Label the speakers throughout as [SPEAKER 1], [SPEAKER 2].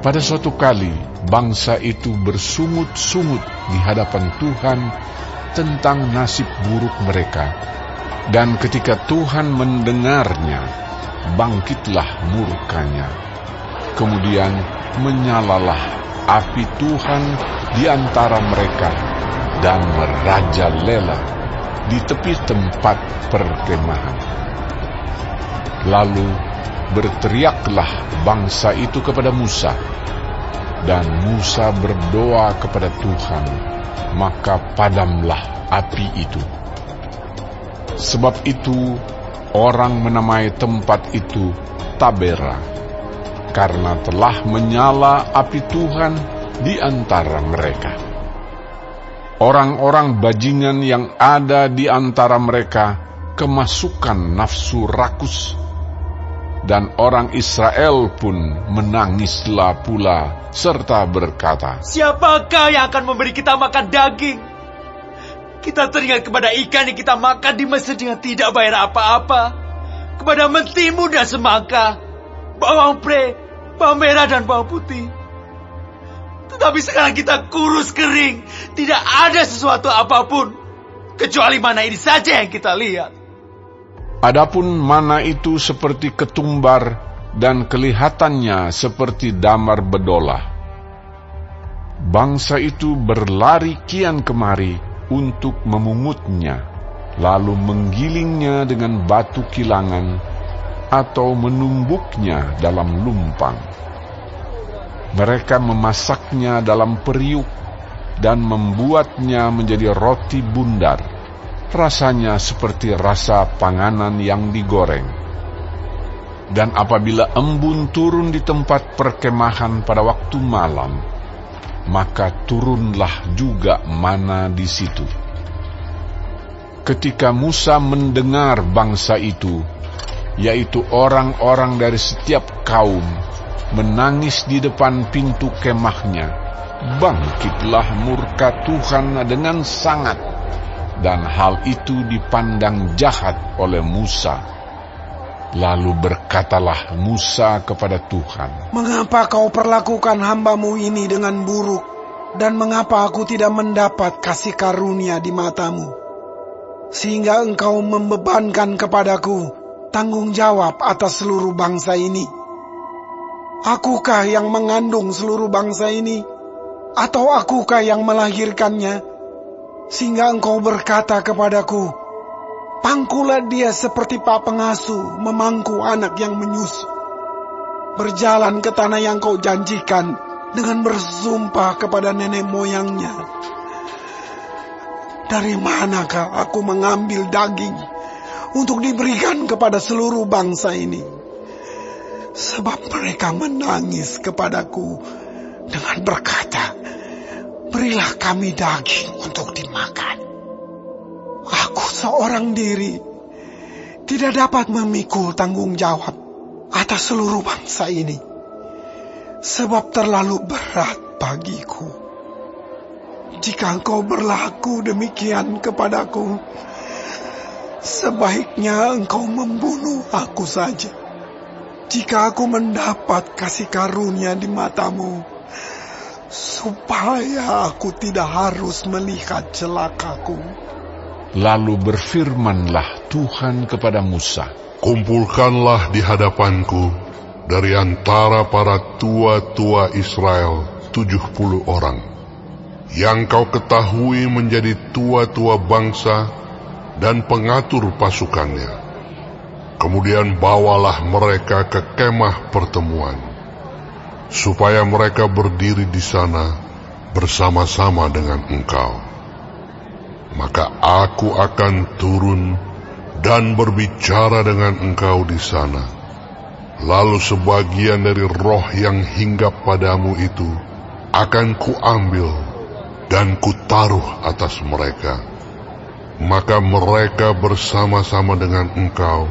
[SPEAKER 1] Pada suatu kali, bangsa itu bersungut-sungut di hadapan Tuhan tentang nasib buruk mereka. Dan ketika Tuhan mendengarnya, bangkitlah murkanya. Kemudian menyalalah api Tuhan di antara mereka dan merajalela di tepi tempat perkemahan. Lalu berteriaklah bangsa itu kepada Musa, dan Musa berdoa kepada Tuhan, maka padamlah api itu. Sebab itu orang menamai tempat itu Tabera, karena telah menyala api Tuhan di antara mereka. Orang-orang bajingan yang ada di antara mereka kemasukan nafsu rakus, dan orang Israel pun menangislah pula serta berkata,
[SPEAKER 2] "Siapakah yang akan memberi kita makan daging? Kita teringat kepada ikan yang kita makan di Mesir dengan tidak bayar apa-apa, kepada mentimun dan semangka, bawang pre, bawang merah dan bawang putih. Tetapi sekarang kita kurus kering, tidak ada sesuatu apapun, kecuali mana ini saja yang kita lihat."
[SPEAKER 1] Adapun mana itu seperti ketumbar dan kelihatannya seperti damar bedolah. Bangsa itu berlari kian kemari untuk memungutnya, lalu menggilingnya dengan batu kilangan atau menumbuknya dalam lumpang. Mereka memasaknya dalam periuk dan membuatnya menjadi roti bundar. Rasanya seperti rasa panganan yang digoreng. Dan apabila embun turun di tempat perkemahan pada waktu malam, maka turunlah juga mana di situ. Ketika Musa mendengar bangsa itu, yaitu orang-orang dari setiap kaum, menangis di depan pintu kemahnya, bangkitlah murka Tuhan dengan sangat. Dan hal itu dipandang jahat oleh Musa. Lalu berkatalah Musa kepada Tuhan,
[SPEAKER 3] "Mengapa kau perlakukan hamba-Mu ini dengan buruk? Dan mengapa aku tidak mendapat kasih karunia di mata-Mu? Sehingga Engkau membebankan kepadaku tanggung jawab atas seluruh bangsa ini. Akukah yang mengandung seluruh bangsa ini? Atau akukah yang melahirkannya? Sehingga Engkau berkata kepadaku, pangkulah dia seperti pak pengasuh memangku anak yang menyusu. Berjalan ke tanah yang Kau janjikan dengan bersumpah kepada nenek moyangnya. Dari manakah aku mengambil daging untuk diberikan kepada seluruh bangsa ini? Sebab mereka menangis kepadaku dengan berkata, berilah kami daging untuk dimakan. Aku seorang diri tidak dapat memikul tanggung jawab atas seluruh bangsa ini, sebab terlalu berat bagiku. Jika Engkau berlaku demikian kepadaku, sebaiknya Engkau membunuh aku saja. Jika aku mendapat kasih karunia di mata-Mu, supaya aku tidak harus melihat celakaku.
[SPEAKER 1] Lalu berfirmanlah Tuhan kepada Musa,
[SPEAKER 4] kumpulkanlah di hadapanku dari antara para tua-tua Israel 70 orang, yang kau ketahui menjadi tua-tua bangsa dan pengatur pasukannya. Kemudian bawalah mereka ke kemah pertemuan, supaya mereka berdiri di sana bersama-sama dengan engkau. Maka aku akan turun dan berbicara dengan engkau di sana. Lalu sebagian dari roh yang hinggap padamu itu akan kuambil dan kutaruh atas mereka. Maka mereka bersama-sama dengan engkau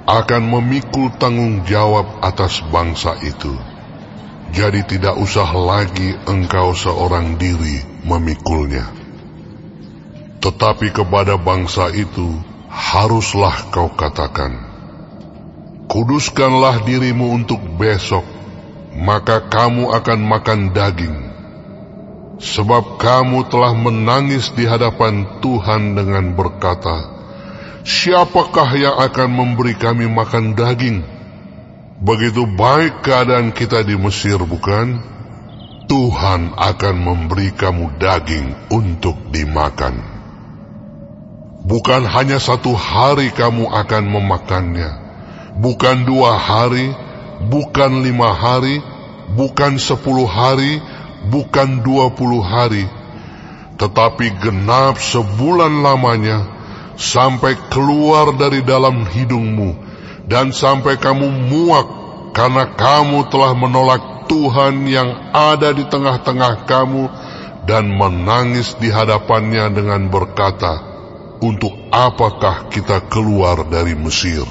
[SPEAKER 4] akan memikul tanggung jawab atas bangsa itu. Jadi tidak usah lagi engkau seorang diri memikulnya. Tetapi kepada bangsa itu haruslah kau katakan, kuduskanlah dirimu untuk besok maka kamu akan makan daging. Sebab kamu telah menangis di hadapan Tuhan dengan berkata, siapakah yang akan memberi kami makan daging? Begitu baik keadaan kita di Mesir, bukan? Tuhan akan memberi kamu daging untuk dimakan. Bukan hanya 1 hari kamu akan memakannya, bukan 2 hari, bukan 5 hari, bukan 10 hari, bukan 20 hari, tetapi genap sebulan lamanya, sampai keluar dari dalam hidungmu, dan sampai kamu muak, karena kamu telah menolak Tuhan yang ada di tengah-tengah kamu, dan menangis di hadapannya dengan berkata, untuk apakah kita keluar dari Mesir?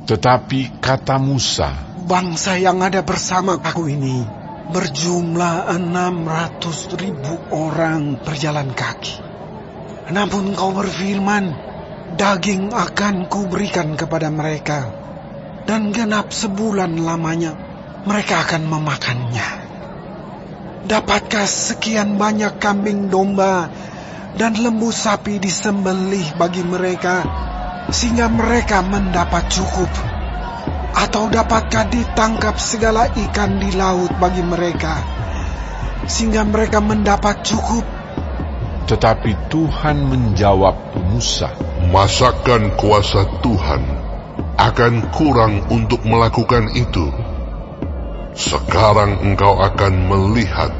[SPEAKER 1] Tetapi kata Musa,
[SPEAKER 3] bangsa yang ada bersama aku ini berjumlah 600.000 orang berjalan kaki. Namun kau berfirman, daging akan kuberikan kepada mereka, dan genap sebulan lamanya mereka akan memakannya. Dapatkah sekian banyak kambing domba dan lembu sapi disembelih bagi mereka, sehingga mereka mendapat cukup? Atau dapatkah ditangkap segala ikan di laut bagi mereka, sehingga mereka mendapat cukup?
[SPEAKER 1] tetapi Tuhan menjawab Musa,
[SPEAKER 4] masakan kuasa Tuhan akan kurang untuk melakukan itu? Sekarang engkau akan melihat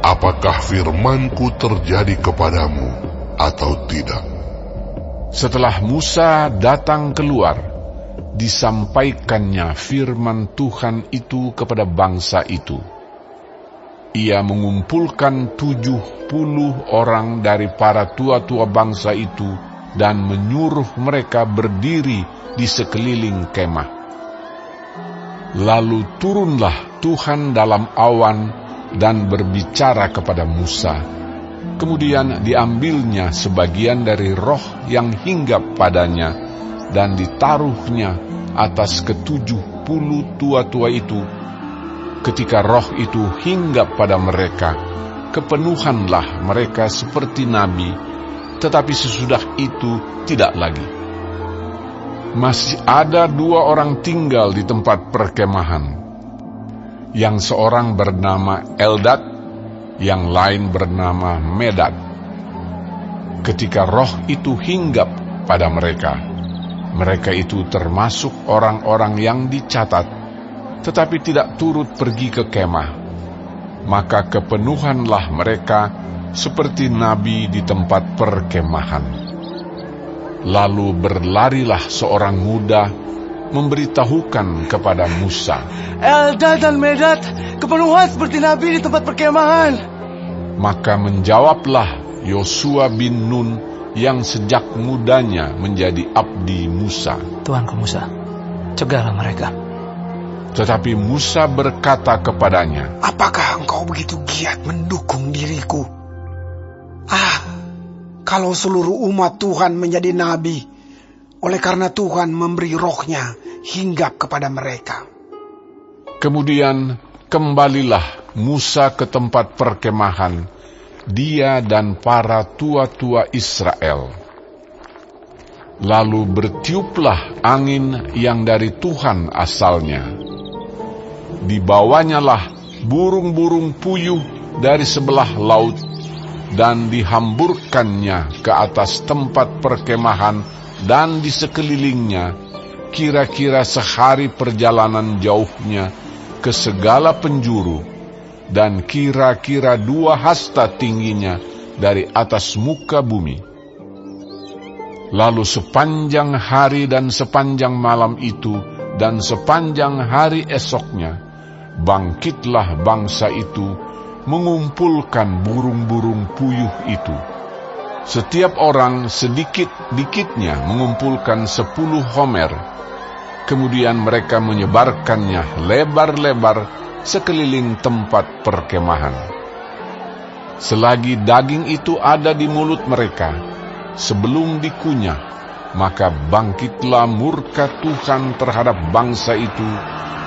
[SPEAKER 4] apakah firman-Ku terjadi kepadamu atau tidak.
[SPEAKER 1] Setelah Musa datang keluar, disampaikannya firman Tuhan itu kepada bangsa itu. Ia mengumpulkan 70 orang dari para tua-tua bangsa itu dan menyuruh mereka berdiri di sekeliling kemah. Lalu turunlah Tuhan dalam awan dan berbicara kepada Musa. Kemudian diambilnya sebagian dari roh yang hinggap padanya dan ditaruhnya atas ke-70 tua-tua itu. Ketika roh itu hinggap pada mereka, kepenuhanlah mereka seperti nabi, tetapi sesudah itu tidak lagi. Masih ada 2 orang tinggal di tempat perkemahan. Yang seorang bernama Eldad, yang lain bernama Medad. Ketika roh itu hinggap pada mereka, mereka itu termasuk orang-orang yang dicatat, tetapi tidak turut pergi ke kemah. Maka kepenuhanlah mereka seperti nabi di tempat perkemahan. Lalu berlarilah seorang muda memberitahukan kepada Musa,
[SPEAKER 2] Eldad dan Medad kepenuhan seperti nabi di tempat perkemahan.
[SPEAKER 1] Maka menjawablah Yosua bin Nun yang sejak mudanya menjadi abdi Musa,
[SPEAKER 5] Tuanku Musa, cegahlah mereka.
[SPEAKER 1] Tetapi Musa berkata kepadanya,
[SPEAKER 3] apakah engkau begitu giat mendukung diriku? Kalau seluruh umat Tuhan menjadi nabi, oleh karena Tuhan memberi rohnya hinggap kepada mereka.
[SPEAKER 1] Kemudian kembalilah Musa ke tempat perkemahan, dia dan para tua-tua Israel. Lalu bertiuplah angin yang dari Tuhan asalnya. Dibawanyalah burung-burung puyuh dari sebelah laut, dan dihamburkannya ke atas tempat perkemahan dan di sekelilingnya, kira-kira sehari perjalanan jauhnya ke segala penjuru, dan kira-kira 2 hasta tingginya dari atas muka bumi. Lalu sepanjang hari dan sepanjang malam itu, dan sepanjang hari esoknya, bangkitlah bangsa itu mengumpulkan burung-burung puyuh itu. Setiap orang sedikit-dikitnya mengumpulkan 10 homer. Kemudian mereka menyebarkannya lebar-lebar sekeliling tempat perkemahan. Selagi daging itu ada di mulut mereka, sebelum dikunyah, maka bangkitlah murka Tuhan terhadap bangsa itu,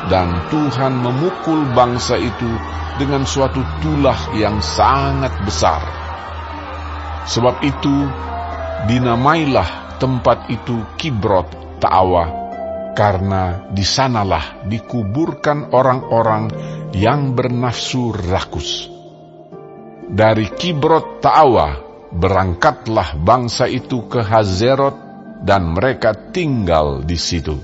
[SPEAKER 1] dan Tuhan memukul bangsa itu dengan suatu tulah yang sangat besar. Sebab itu, dinamailah tempat itu Kibrot Ta'awa, karena di sanalah dikuburkan orang-orang yang bernafsu rakus. Dari Kibrot Ta'awa berangkatlah bangsa itu ke Hazerot, dan mereka tinggal di situ.